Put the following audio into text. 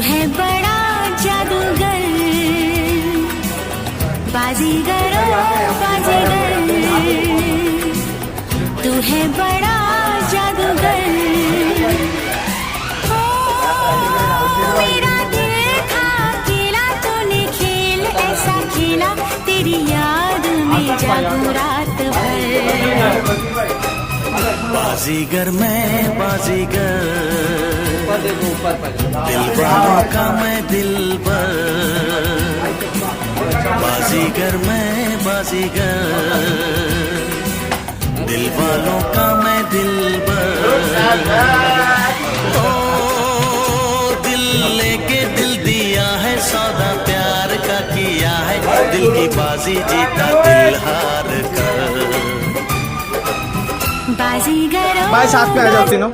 है बड़ा जादूगर, बाजीगर ओ बाजीगर, तू है बड़ा जादूगर। ओ मेरा दिल था खेला तूने खेल ऐसा खेला, तेरी याद में जागूं रात भर। बाजीगर मैं बाजीगर, दिल वालों का मैं दिलबर। बाजीगर मैं बाजीगर, दिल वालों का मैं दिलबर। ओ दिल लेके दिल दिया है, सौदा प्यार का किया है, दिल की बाजी जीता दिल हार कर। बाजीगर बाय, साथ में आ जाओ तीनों।